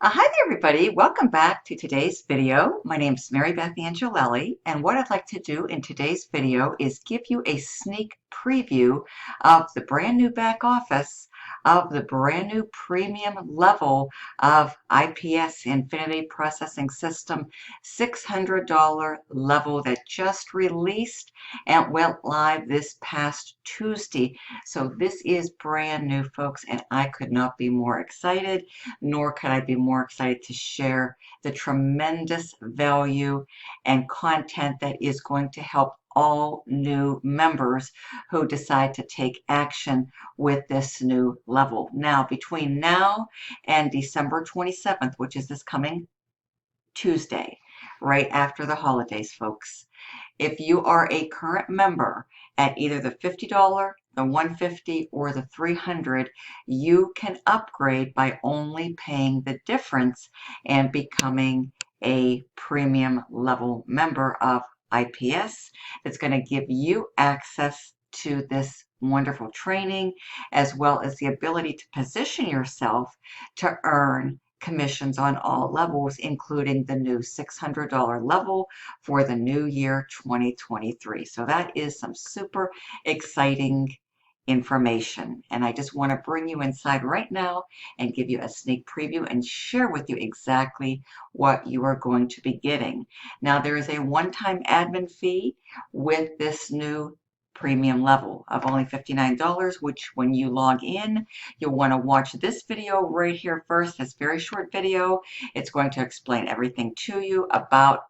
Hi there, everybody. Welcome back to today's video. My name is Mary Beth Angelelli, and what I'd like to do in today's video is give you a sneak preview of the brand new back office of the brand new premium level of IPS Infinity Processing System $600 level that just released and went live this past Tuesday. So this is brand new, folks, and I could not be more excited, nor could I be more excited to share the tremendous value and content that is going to help all new members who decide to take action with this new level. Now, between now and December 27th, which is this coming Tuesday, right after the holidays, folks, if you are a current member at either the $50, the $150, or the $300, you can upgrade by only paying the difference and becoming a premium level member of IPS. It's going to give you access to this wonderful training, as well as the ability to position yourself to earn commissions on all levels, including the new $600 level for the new year 2023. So that is some super exciting information. And I just want to bring you inside right now and give you a sneak preview and share with you exactly what you are going to be getting. Now, there is a one-time admin fee with this new premium level of only $59, which when you log in, you'll want to watch this video right here first, this very short video. It's going to explain everything to you about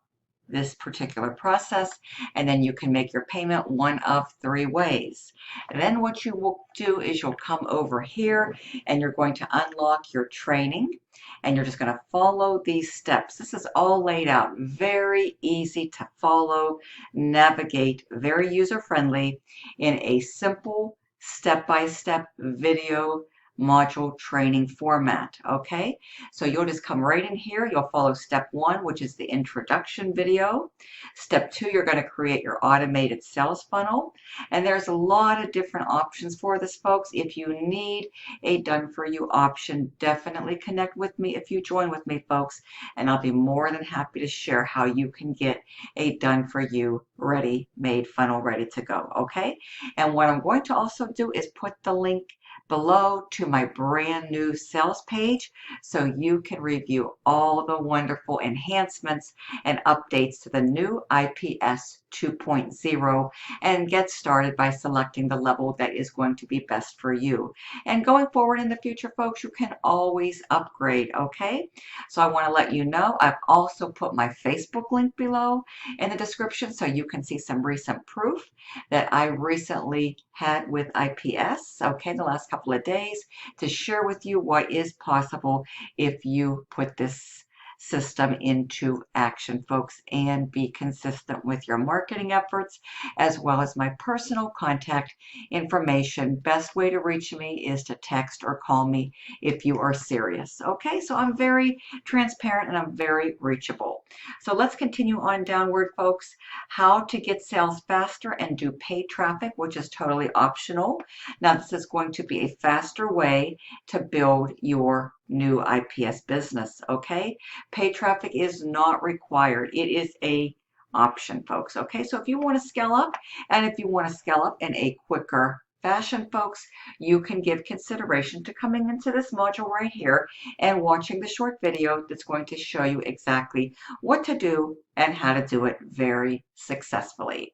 this particular process, and then you can make your payment one of three ways. And then what you will do is you'll come over here and you're going to unlock your training, and you're just going to follow these steps. This is all laid out, very easy to follow, navigate, very user-friendly in a simple step-by-step video module training format. Okay, so you'll just come right in here. You'll follow step one, which is the introduction video. Step two, you're going to create your automated sales funnel. And there's a lot of different options for this, folks. If you need a done for you option, definitely connect with me if you join with me, folks, and I'll be more than happy to share how you can get a done for you ready made funnel ready to go. Okay, and what I'm going to also do is put the link below to my brand new sales page so you can review all the wonderful enhancements and updates to the new IPS 2.0 and get started by selecting the level that is going to be best for you. And going forward in the future, folks, you can always upgrade, okay? So I want to let you know I've also put my Facebook link below in the description so you can see some recent proof that I recently had with IPS, okay, the last couple of days, to share with you what is possible if you put this system into action, folks, and be consistent with your marketing efforts, as well as my personal contact information. Best way to reach me is to text or call me if you are serious. Okay, so I'm very transparent and I'm very reachable. So let's continue on downward, folks. How to get sales faster and do paid traffic, which is totally optional. Now, this is going to be a faster way to build your new IPS business, okay? Paid traffic is not required. It is a option, folks, okay? So if you want to scale up, and if you want to scale up in a quicker fashion, folks, you can give consideration to coming into this module right here and watching the short video that's going to show you exactly what to do and how to do it very successfully.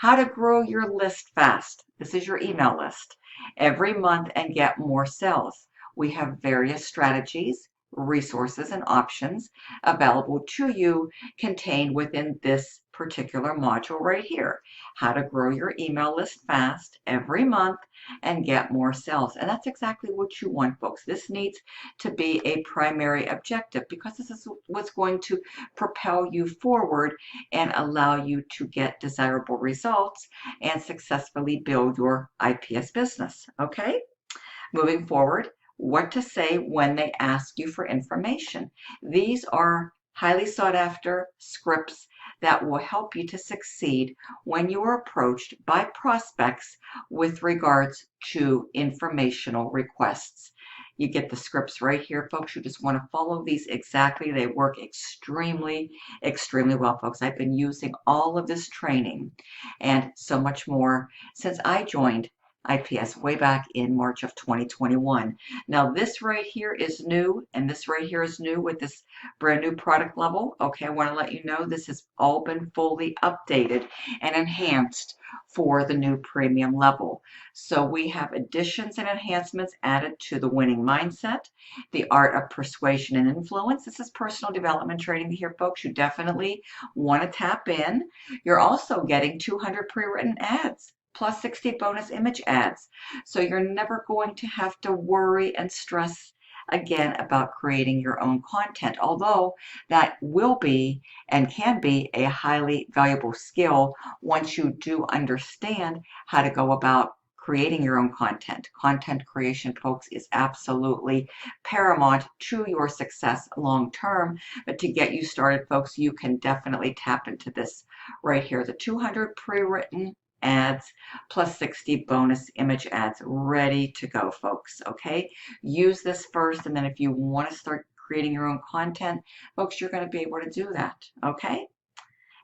How to grow your list fast. This is your email list every month and get more sales. We have various strategies, resources, and options available to you contained within this particular module right here. How to grow your email list fast every month and get more sales. And that's exactly what you want, folks. This needs to be a primary objective because this is what's going to propel you forward and allow you to get desirable results and successfully build your IPS business. Okay? Moving forward, what to say when they ask you for information. These are highly sought after scripts that will help you to succeed when you are approached by prospects with regards to informational requests. You get the scripts right here, folks. You just want to follow these exactly. They work extremely, extremely well, folks. I've been using all of this training and so much more since I joined IPS way back in March of 2021. Now this right here is new, and this right here is new with this brand new product level. Okay, I want to let you know this has all been fully updated and enhanced for the new premium level. So we have additions and enhancements added to the winning mindset, the art of persuasion and influence. This is personal development training here, folks. You definitely want to tap in. You're also getting 200 pre-written ads plus 60 bonus image ads. So you're never going to have to worry and stress again about creating your own content, although that will be and can be a highly valuable skill once you do understand how to go about creating your own content. Content creation, folks, is absolutely paramount to your success long term. But to get you started, folks, you can definitely tap into this right here, the 200 pre-written ads plus 60 bonus image ads ready to go, folks. Okay, use this first, and then if you want to start creating your own content, folks, you're going to be able to do that. Okay,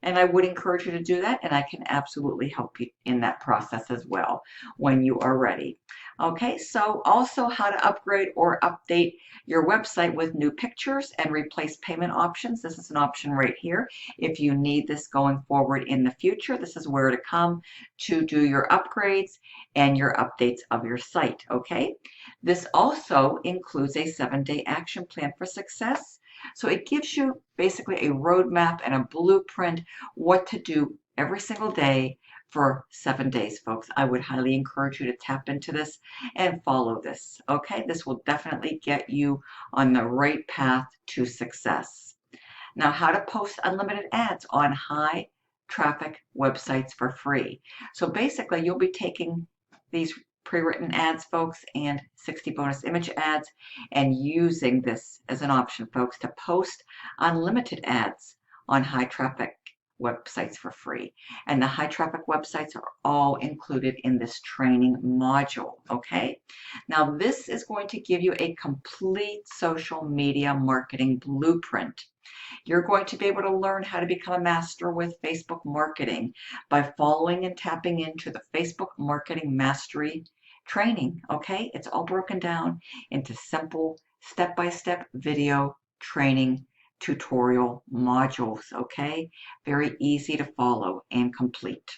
and I would encourage you to do that, and I can absolutely help you in that process as well when you are ready. Okay, so also how to upgrade or update your website with new pictures and replace payment options. This is an option right here. If you need this going forward in the future, this is where to come to do your upgrades and your updates of your site. Okay, this also includes a 7-day action plan for success. So it gives you basically a roadmap and a blueprint what to do every single day for 7 days, folks. I would highly encourage you to tap into this and follow this. Okay, this will definitely get you on the right path to success. Now, how to post unlimited ads on high traffic websites for free. So basically, you'll be taking these pre-written ads, folks, and 60 bonus image ads and using this as an option, folks, to post unlimited ads on high traffic websites for free. And the high traffic websites are all included in this training module. Okay, now this is going to give you a complete social media marketing blueprint. You're going to be able to learn how to become a master with Facebook marketing by following and tapping into the Facebook marketing mastery training. Okay, it's all broken down into simple step-by-step video training tutorial modules. Okay, very easy to follow and complete.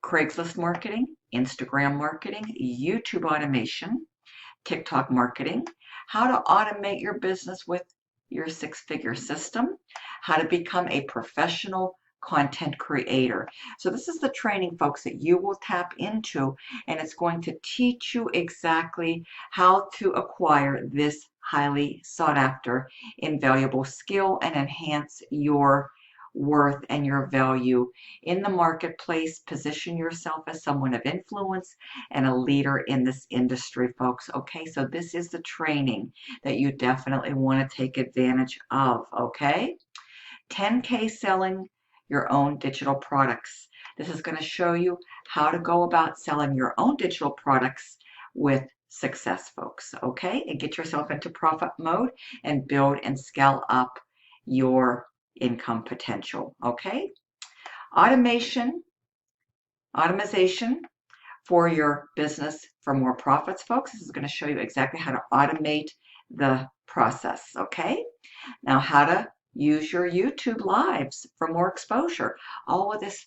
Craigslist marketing, Instagram marketing, YouTube automation, TikTok marketing, how to automate your business with your 6-figure system, how to become a professional content creator. So this is the training, folks, that you will tap into, and it's going to teach you exactly how to acquire this highly sought after, invaluable skill and enhance your worth and your value in the marketplace. Position yourself as someone of influence and a leader in this industry, folks. Okay, so this is the training that you definitely want to take advantage of. Okay, 10K selling your own digital products. This is going to show you how to go about selling your own digital products with success, folks. Okay, and get yourself into profit mode and build and scale up your income potential. Okay, automation, automation for your business for more profits, folks. This is going to show you exactly how to automate the process. Okay, now how to use your YouTube lives for more exposure. All of this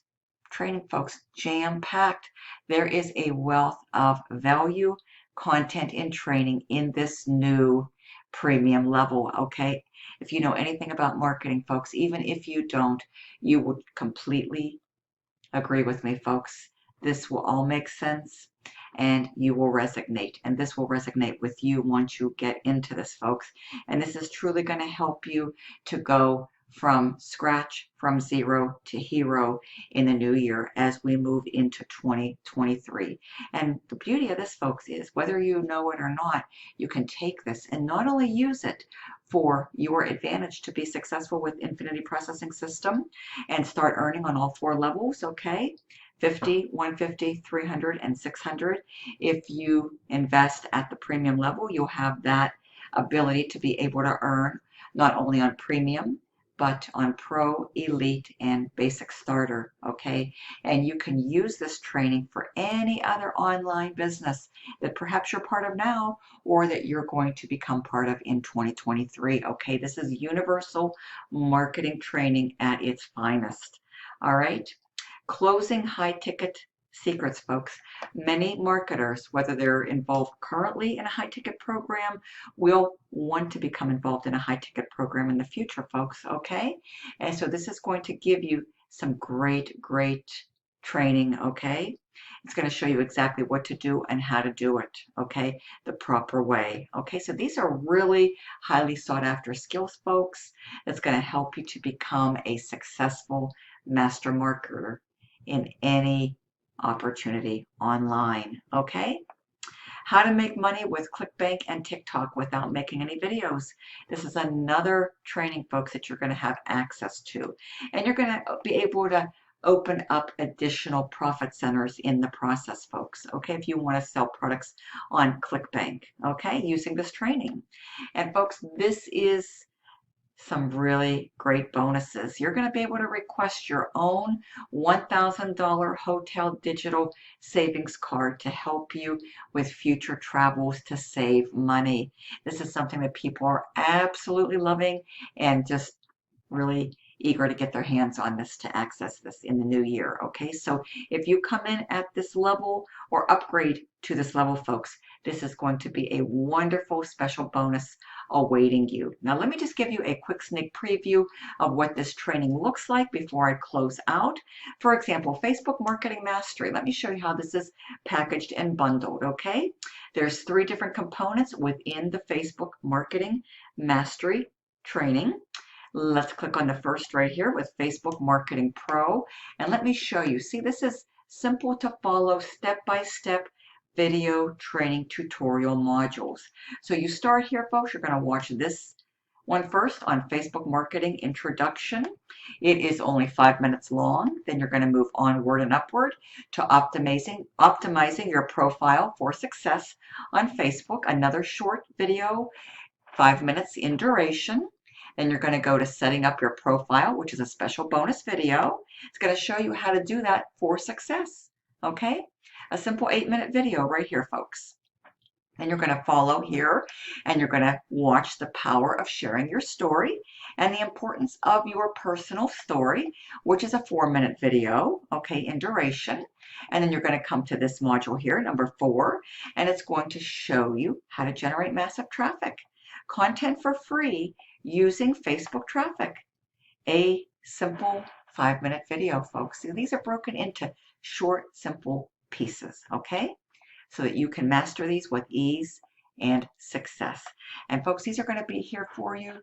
training, folks, jam-packed. There is a wealth of value, content, and training in this new premium level. Okay, if you know anything about marketing, folks, even if you don't, you would completely agree with me, folks. This will all make sense and you will resonate. And this will resonate with you once you get into this, folks. And this is truly going to help you to go from scratch, from zero to hero in the new year as we move into 2023. And the beauty of this, folks, is whether you know it or not, you can take this and not only use it for your advantage to be successful with Infinity Processing System and start earning on all 4 levels, okay? 50, 150, 300, and 600. If you invest at the premium level, you'll have that ability to be able to earn not only on premium, but on pro, elite, and basic starter, okay? And you can use this training for any other online business that perhaps you're part of now or that you're going to become part of in 2023, okay? This is universal marketing training at its finest, all right? Closing high ticket secrets, folks. Many marketers, whether they're involved currently in a high ticket program, will want to become involved in a high ticket program in the future, folks, okay? And so this is going to give you some great, great training, okay? It's going to show you exactly what to do and how to do it, okay? The proper way, okay? So these are really highly sought after skills, folks. That's going to help you to become a successful master marketer in any opportunity online, okay? How to make money with ClickBank and TikTok without making any videos. This is another training, folks, that you're going to have access to. And you're going to be able to open up additional profit centers in the process, folks, okay, if you want to sell products on ClickBank, okay, using this training. And folks, this is some really great bonuses. You're going to be able to request your own $1,000 hotel digital savings card to help you with future travels to save money. This is something that people are absolutely loving and just really eager to get their hands on this to access this in the new year. Okay, so if you come in at this level or upgrade to this level, folks, this is going to be a wonderful special bonus awaiting you. Now, let me just give you a quick sneak preview of what this training looks like before I close out. For example, Facebook Marketing Mastery. Let me show you how this is packaged and bundled, okay? There's 3 different components within the Facebook Marketing Mastery training. Let's click on the first right here with Facebook Marketing Pro. And let me show you. See, this is simple to follow step-by-step video training tutorial modules. So you start here, folks. You're going to watch this one first on Facebook Marketing Introduction. It is only 5 minutes long. Then you're going to move onward and upward to optimizing your profile for success on Facebook. Another short video, 5 minutes in duration. Then you're going to go to setting up your profile, which is a special bonus video. It's going to show you how to do that for success. Okay? A simple 8-minute video right here, folks. Then you're going to follow here and you're going to watch the power of sharing your story and the importance of your personal story, which is a 4-minute video, okay, in duration. And then you're going to come to this module here, number 4, and it's going to show you how to generate massive traffic. Content for free using Facebook traffic. A simple 5-minute video, folks. See, these are broken into short, simple pieces, okay? So that you can master these with ease and success. And folks, these are going to be here for you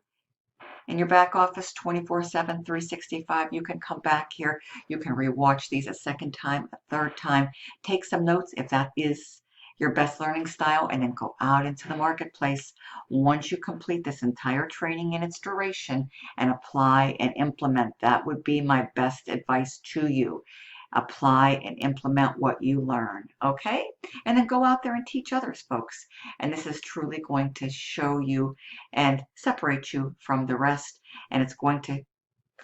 in your back office 24/7, 365. You can come back here. You can rewatch these a second time, a third time. Take some notes if that is your best learning style, and then go out into the marketplace once you complete this entire training in its duration and apply and implement. That would be my best advice to you. Apply and implement what you learn, okay? And then go out there and teach others, folks. And this is truly going to show you and separate you from the rest. And it's going to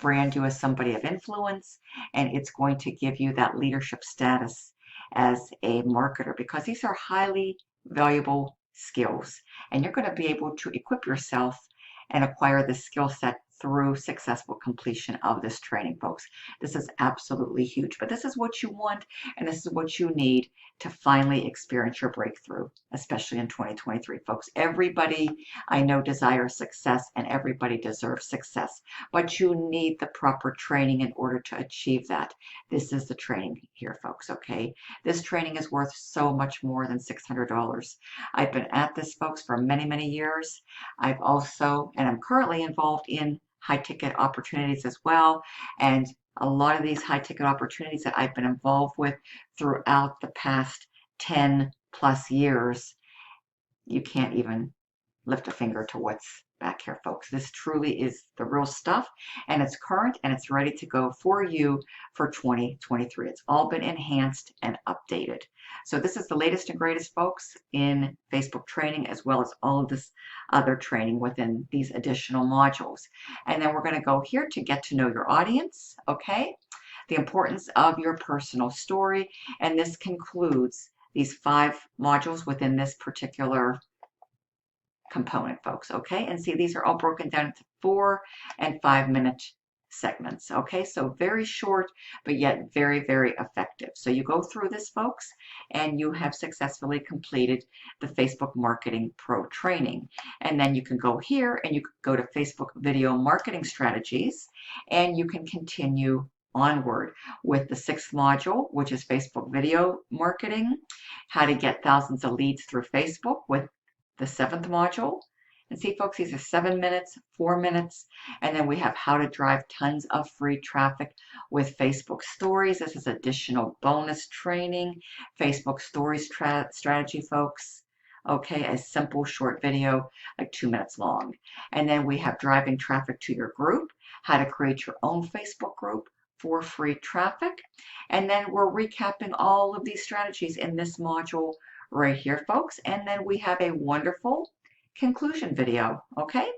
brand you as somebody of influence. And it's going to give you that leadership status as a marketer, because these are highly valuable skills. And you're going to be able to equip yourself and acquire the skill set through successful completion of this training, folks. This is absolutely huge, but this is what you want and this is what you need to finally experience your breakthrough, especially in 2023, folks. Everybody I know desires success and everybody deserves success, but you need the proper training in order to achieve that. This is the training here, folks, okay? This training is worth so much more than $600. I've been at this, folks, for many, many years. I've also, and I'm currently involved in high ticket opportunities as well. And a lot of these high ticket opportunities that I've been involved with throughout the past 10 plus years, you can't even lift a finger to what's back here, folks. This truly is the real stuff, and it's current and it's ready to go for you for 2023. It's all been enhanced and updated. So this is the latest and greatest, folks, in Facebook training, as well as all of this other training within these additional modules. And then we're going to go here to get to know your audience, okay? The importance of your personal story, and this concludes these 5 modules within this particular component, folks, okay? And see, these are all broken down into 4 and 5-minute segments, okay? So very short, but yet very, very effective. So you go through this, folks, and you have successfully completed the Facebook Marketing Pro training. And then you can go here and you can go to Facebook Video Marketing Strategies, and you can continue onward with the 6th module, which is Facebook Video Marketing, how to get thousands of leads through Facebook, with the 7th module. And see, folks, these are 7 minutes, 4 minutes, and then we have how to drive tons of free traffic with Facebook Stories. This is additional bonus training, Facebook Stories strategy, folks. Okay, a simple short video, like 2 minutes long. And then we have driving traffic to your group, how to create your own Facebook group for free traffic. And then we're recapping all of these strategies in this module right here, folks. And then we have a wonderful conclusion video, okay?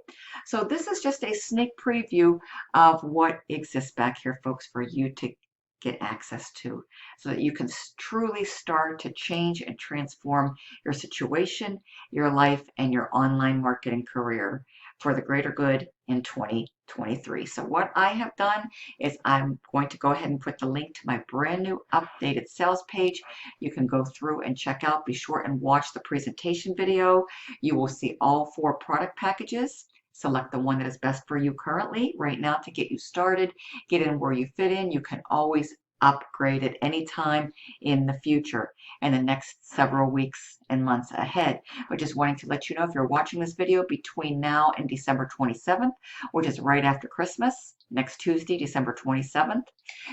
So this is just a sneak preview of what exists back here, folks, for you to get access to, so that you can truly start to change and transform your situation, your life, and your online marketing career for the greater good in 2023. So what I have done is I'm going to go ahead and put the link to my brand new updated sales page. You can go through and check out. Be sure and watch the presentation video. You will see all 4 product packages. Select the one that is best for you currently right now to get you started. Get in where you fit in. You can always upgrade at any time in the future and the next several weeks and months ahead. But just wanting to let you know, if you're watching this video between now and December 27th, which is right after Christmas, next Tuesday, December 27th,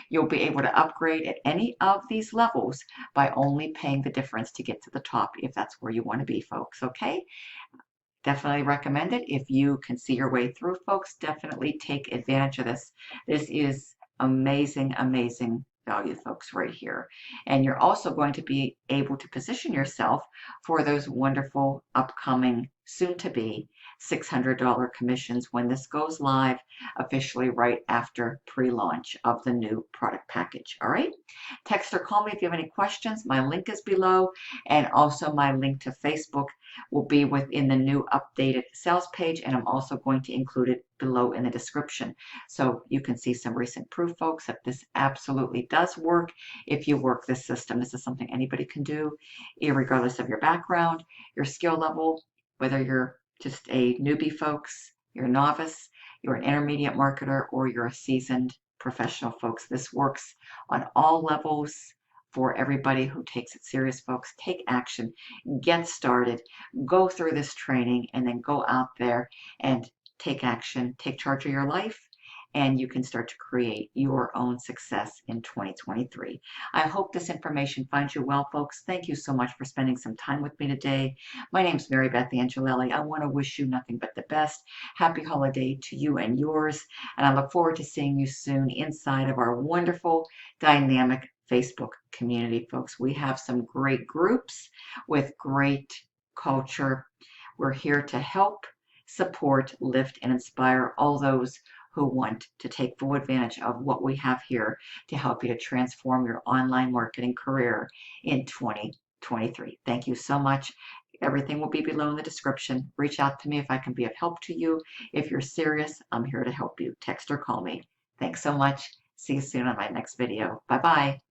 you'll be able to upgrade at any of these levels by only paying the difference to get to the top, if that's where you want to be, folks, okay? Definitely recommend it. If you can see your way through, folks, definitely take advantage of this. This is amazing, amazing value, folks, right here. And you're also going to be able to position yourself for those wonderful upcoming, soon-to-be $600 commissions when this goes live officially right after pre-launch of the new product package. All right? Text or call me if you have any questions. My link is below, and also my link to Facebook will be within the new updated sales page, and I'm also going to include it below in the description, so you can see some recent proof, folks, that this absolutely does work if you work this system. This is something anybody can do, regardless of your background, your skill level, whether you're just a newbie, folks, you're a novice, you're an intermediate marketer, or you're a seasoned professional, folks. This works on all levels for everybody who takes it serious, folks. Take action, get started, go through this training, and then go out there and take action, take charge of your life, and you can start to create your own success in 2023. I hope this information finds you well, folks. Thank you so much for spending some time with me today. My name is Mary Beth Angelelli. I want to wish you nothing but the best. Happy holiday to you and yours, and I look forward to seeing you soon inside of our wonderful, dynamic Facebook community, folks. We have some great groups with great culture. We're here to help, support, lift, and inspire all those who want to take full advantage of what we have here to help you to transform your online marketing career in 2023. Thank you so much. Everything will be below in the description. Reach out to me if I can be of help to you. If you're serious, I'm here to help you. Text or call me. Thanks so much. See you soon on my next video. Bye-bye.